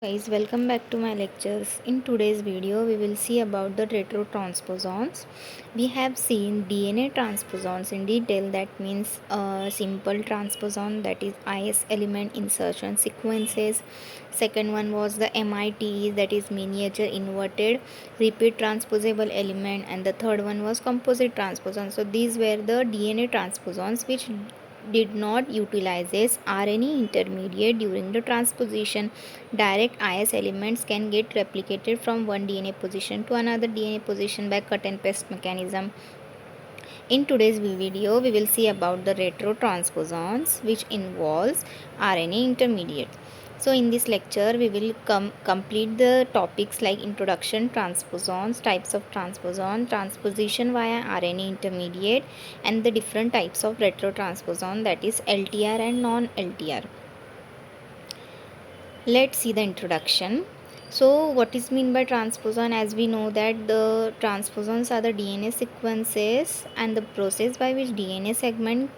Guys, welcome back to my lectures. In today's video, we will see about the retrotransposons. We have seen DNA transposons in detail. That means a simple transposon, that is IS element insertion sequences. Second one was the MIT, that is miniature inverted repeat transposable element, and the third one was composite transposon. So these were the DNA transposons which did not utilizes RNA intermediate during the transposition. Direct IS elements can get replicated from one DNA position to another DNA position by cut and paste mechanism. In today's video, we will see about the retrotransposons, which involves RNA intermediate. So in this lecture, we will complete the topics like introduction, transposons, types of transposon, transposition via RNA intermediate, and the different types of retrotransposon, that is LTR and non-LTR. Let's see the introduction. So what is mean by transposon? As we know that the transposons are the DNA sequences and the process by which DNA segment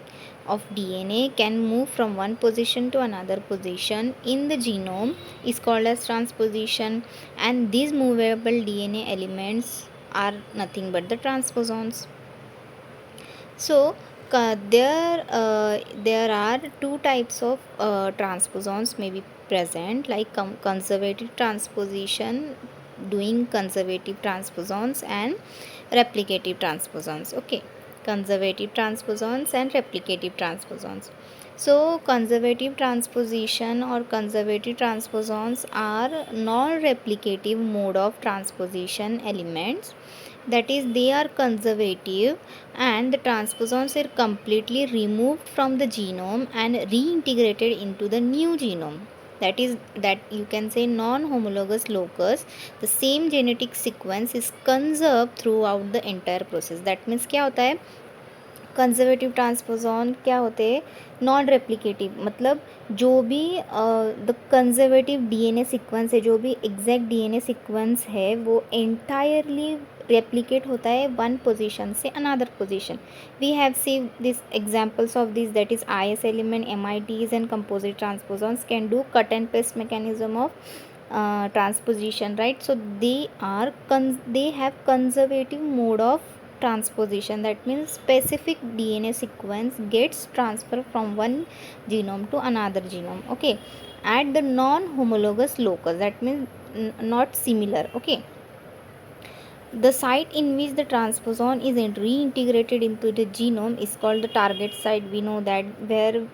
of DNA can move from one position to another position in the genome is called as transposition, and these movable DNA elements are nothing but the transposons. So there are two types of transposons may be present, like conservative transposition doing conservative transposons and replicative transposons. Okay, conservative transposons and replicative transposons. So conservative transposition or conservative transposons are non-replicative mode of transposition elements, that is they are conservative and the transposons are completely removed from the genome and reintegrated into the new genome, that is that you can say non-homologous locus. The same genetic sequence is conserved throughout the entire process. That means क्या होता है, conservative ट्रांसपोजॉन क्या होते हैं, non replicative, मतलब जो भी the conservative DNA sequence है, जो भी एग्जैक्ट डीएनए सीक्वेंस है वो एंटायरली रेप्लिकेट होता है वन पोजीशन से another position. We have seen this examples of this, that is IS element, MITs and composite transposons can do cut and paste mechanism of transposition, right? So they have conservative mode of transposition. That means specific DNA sequence gets transferred from one genome to another genome, okay, at the non-homologous locus. That means not similar, okay. The site in which the transposon is reintegrated into the genome is called the target site. We know that where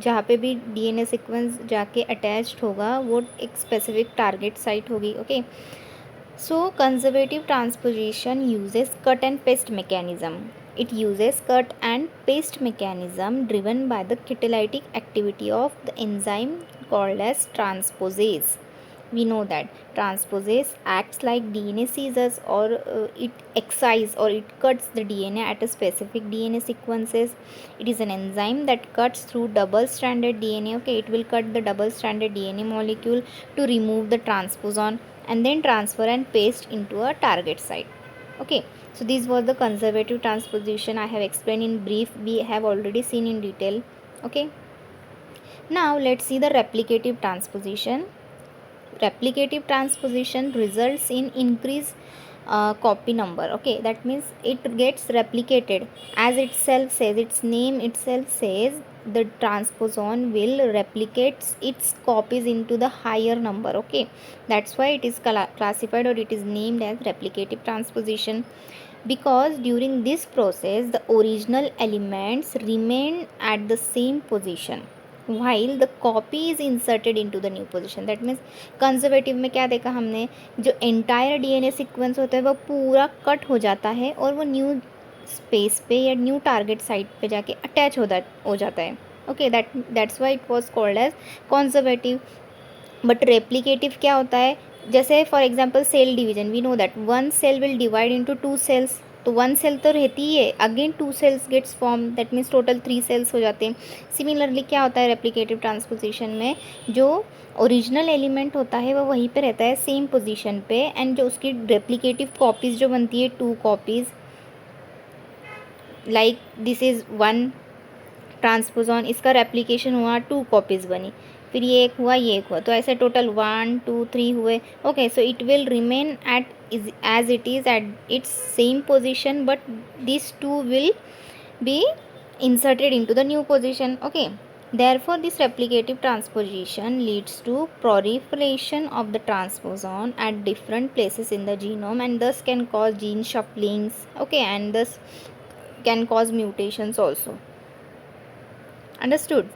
जहाँ पे भी DNA sequence जाके attached होगा वो एक specific target site होगी, okay. So conservative transposition uses cut and paste mechanism. It uses cut and paste mechanism driven by the catalytic activity of the enzyme called as transposase. We know that transposase acts like DNA scissors, or it excises or it cuts the DNA at a specific DNA sequences. It is an enzyme that cuts through double-stranded DNA. Okay, it will cut the double-stranded DNA molecule to remove the transposon and then transfer and paste into a target site. Okay, so this was the conservative transposition. I have explained in brief. We have already seen in detail. Okay, now let's see the replicative transposition. Replicative transposition results in increased copy number. Okay, that means it gets replicated, as itself says, its name itself says the transposon will replicate its copies into the higher number. Okay, that's why it is classified or it is named as replicative transposition, because during this process the original elements remain at the same position while the copy is inserted into the new position. That means conservative में क्या देखा हमने, जो entire DNA sequence होता है वो पूरा cut हो जाता है और वो न्यू स्पेस पे या न्यू टारगेट साइट पे जाके अटैच हो जाता है. Okay, that's why it was called as conservative. But replicative क्या होता है, जैसे for example cell division, we know that one cell will divide into two cells, तो वन सेल तो रहती ही है, again two cells gets form, that means total 3 cells हो जाते हैं. सिमिलरली क्या होता है रेप्लिकेटिव ट्रांसपोजिशन में, जो ओरिजिनल एलिमेंट होता है वो वहीं पे रहता है सेम पोजीशन पे, एंड जो उसकी रेप्लिकेटिव कॉपीज़ जो बनती है 2 copies, like this is one ट्रांसपोजॉन, इसका रेप्लिकेशन हुआ 2 कॉपीज़ बनी. फिर ये एक हुआ, ये एक हुआ, तो ऐसे टोटल 1 2 3 हुए. Okay, so it will remain at as it is at its same position, but these two will be inserted into the new position. Okay, therefore this replicative transposition leads to proliferation of the transposon at different places in the genome, and thus can cause gene shufflings. Okay, and thus can cause mutations also. Understood?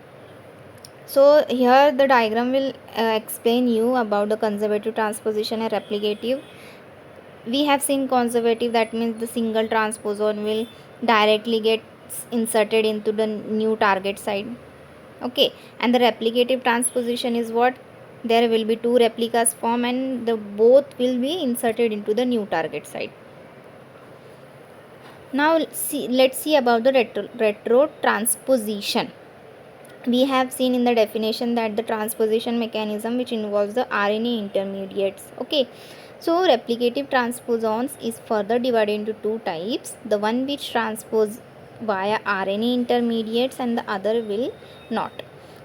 So here the diagram will explain you about the conservative transposition and replicative. We have seen conservative, that means the single transposon will directly get inserted into the new target site. Okay, and the replicative transposition is what? There will be two replicas form and the both will be inserted into the new target site. Now let's see about the retrotransposition. We have seen in the definition that the transposition mechanism which involves the RNA intermediates. Okay, so replicative transposons is further divided into two types, the one which transpose via RNA intermediates and the other will not.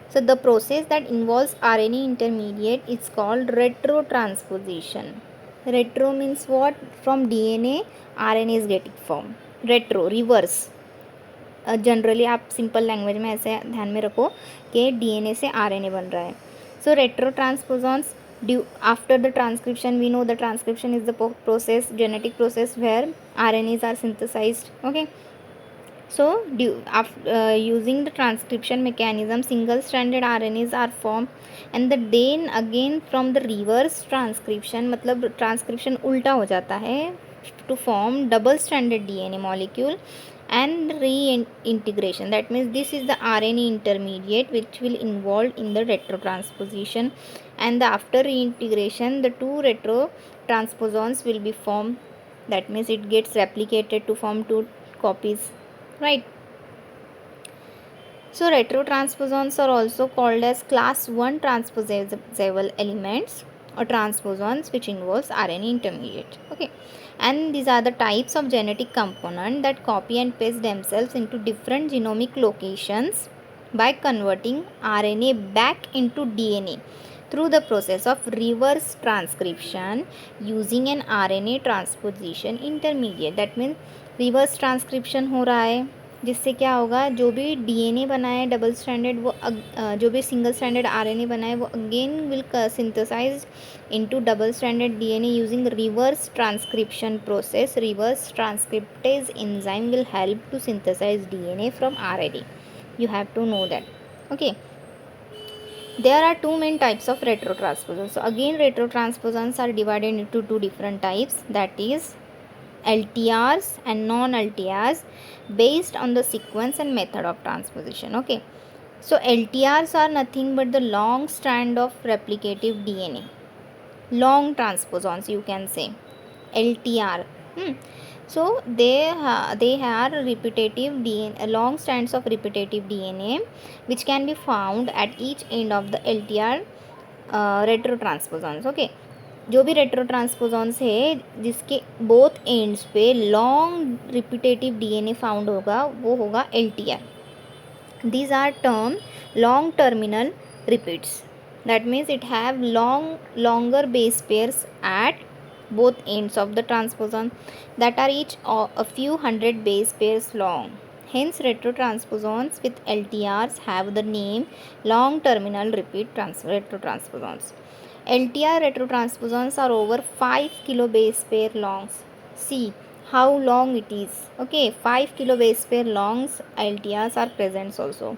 So the process that involves RNA intermediate is called retrotransposition. Retro means what? From DNA RNA is getting formed. Retro, reverse. Generally आप simple language में ऐसे ध्यान में रखो कि DNA से RNA बन रहा है. So retrotransposons due after the transcription, we know the transcription is the process, genetic process where RNAs are synthesized. Okay, so using the transcription mechanism, single stranded RNAs are formed, and then again from the reverse transcription, मतलब transcription उल्टा हो जाता है to form double stranded DNA molecule and reintegration. That means this is the RNA intermediate which will involved in the retrotransposition, and after reintegration the two retrotransposons will be formed. That means it gets replicated to form two copies, right? So retrotransposons are also called as class 1 transposable elements or transposons which involves RNA intermediate. Okay, and these are the types of genetic component that copy and paste themselves into different genomic locations by converting RNA back into DNA through the process of reverse transcription using an RNA transposition intermediate. That means reverse transcription हो रहा है, जिससे क्या होगा, जो भी DNA बना है डबल स्टैंडर्ड, वो जो भी सिंगल स्टैंडर्ड आरएनए बना है वो again will synthesize into double standard DNA using reverse transcription process. Reverse transcriptase enzyme will help to synthesize DNA from RNA. You have to know that. Okay, there are two main types of retrotransposons. So again retrotransposons are divided into two different types, that is LTRs and non-LTRs based on the sequence and method of transposition. Okay, so LTRs are nothing but the long strand of replicative DNA, long transposons you can say, LTR. So they are repetitive DNA, long strands of repetitive DNA which can be found at each end of the LTR retrotransposons. Okay, जो भी retro ट्रांसपोजॉन्स है जिसके both ends पे long repetitive DNA found होगा वो होगा LTR. These are termed long terminal repeats. That means it have longer base pairs at both ends of the transposon that are each a few hundred base pairs long. Hence retrotransposons with LTRs have the name long terminal repeat retrotransposons. LTR retrotransposons are over 5 kilo base pair longs. See how long it is. Okay, 5 kilo base pair longs LTRs are present also.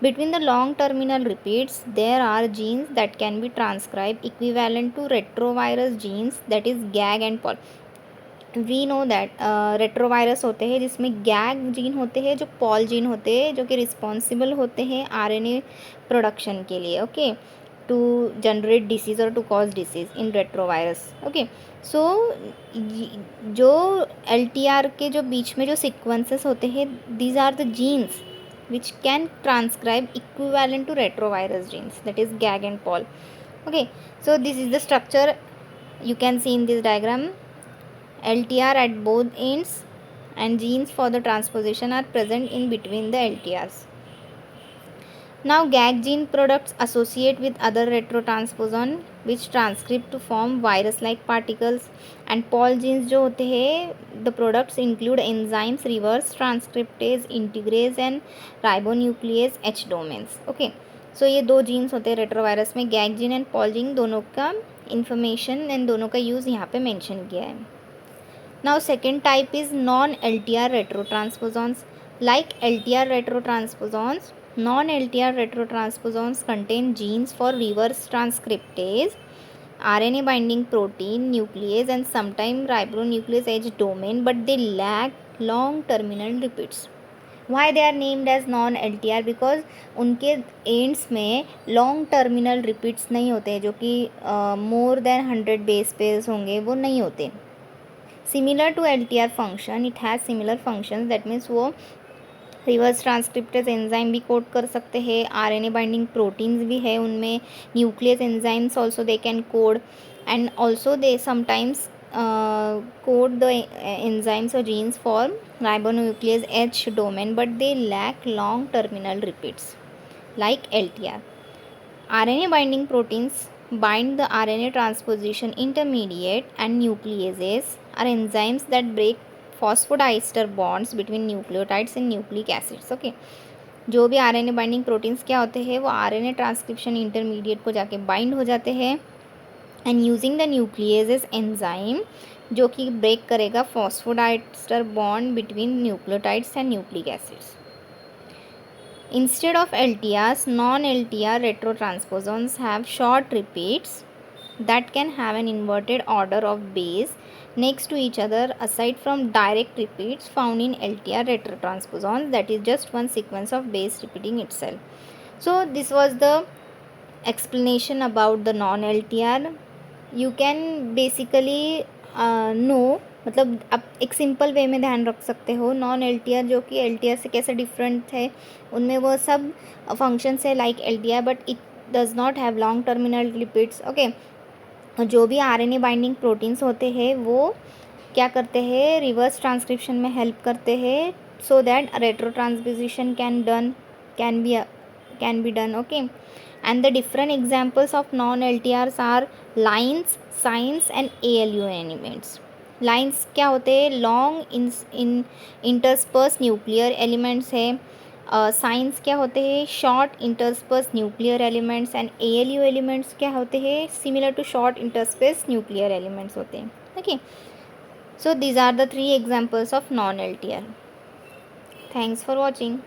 Between the long terminal repeats, there are genes that can be transcribed equivalent to retrovirus genes, that is gag and pol. We know that retrovirus होते हैं जिसमें gag gene होते हैं, जो Paul gene होते हैं जो कि रिस्पॉन्सिबल होते हैं आरएनए प्रोडक्शन के लिए. ओके, टू जनरेट डिसीज़ और to cause disease in retrovirus. Okay, so जो LTR के जो बीच में जो सीक्वेंसेस होते हैं, these are the genes which can transcribe equivalent to retrovirus genes, that is gag and pol. Okay, so this is the structure you can see in this diagram. LTR at both ends and genes for the transposition are present in between the LTRs. Now gag gene products associate with other retrotransposon which transcript to form virus like particles, and pol genes जो होते हैं the products include enzymes, reverse transcriptase, integrase and ribonuclease H domains. Okay, so ये दो jeans होते हैं retrovirus में, gag gene and Paul gene, दोनों का इंफॉर्मेशन एंड दोनों का यूज़ यहाँ पे मेंशन किया है. Now second type is non-LTR retrotransposons. Like LTR retrotransposons, non-LTR retrotransposons contain genes for reverse transcriptase, RNA binding protein, nuclease and sometimes ribonuclease H domain, but they lack long terminal repeats. Why they are named as non-LTR? Because उनके ends में long terminal repeats नहीं होते, जो कि more than 100 base pairs होंगे, वो नहीं होते. Similar to LTR function, it has similar functions, that means वो रिवर्स ट्रांसक्रिप्टेज एंजाइम भी कोड कर सकते हैं, RNA बाइंडिंग प्रोटीन्स भी है उनमें, nuclease enzymes also they can code, and also they sometimes code the enzymes or genes for ribonuclease H domain, but they lack long terminal repeats like LTR. RNA binding proteins bind the RNA transposition intermediate, and nucleases are enzymes that break phosphodiester bonds between nucleotides and nucleic acids. Okay, जो भी RNA binding proteins क्या होते हैं, वो RNA transcription intermediate को जाके bind हो जाते हैं, एंड यूजिंग द न्यूक्लियेजेस एंजाइम जो कि ब्रेक करेगा phosphodiester bond between nucleotides and nucleic acids. Instead of LTRs, non-LTR retrotransposons have short repeats that can have an inverted order of base next to each other, aside from direct repeats found in LTR retrotransposons, that is just one sequence of base repeating itself. So this was the explanation about the non-LTR. You can basically know, मतलब आप एक simple way में ध्यान रख सकते हो. Non LTR जो कि LTR से कैसे डिफरेंट है, उनमें वो सब फंक्शंस है like LTR, but it does not have long terminal lipids. Okay, जो भी RNA बाइंडिंग प्रोटीन्स होते हैं वो क्या करते हैं, रिवर्स ट्रांसक्रिप्शन में हेल्प करते हैं, so that retro transposition can be done. Okay, and the different examples of non-LTRs are lines, signs and ALU elements. LINEs क्या होते हैं, long in intersperse nuclear elements है. साइंस क्या होते हैं, short intersperse nuclear elements, and ALU elements क्या होते हैं, similar to short interspace nuclear elements होते हैं. Okay, so these are the 3 examples of non-LTR. Thanks for watching.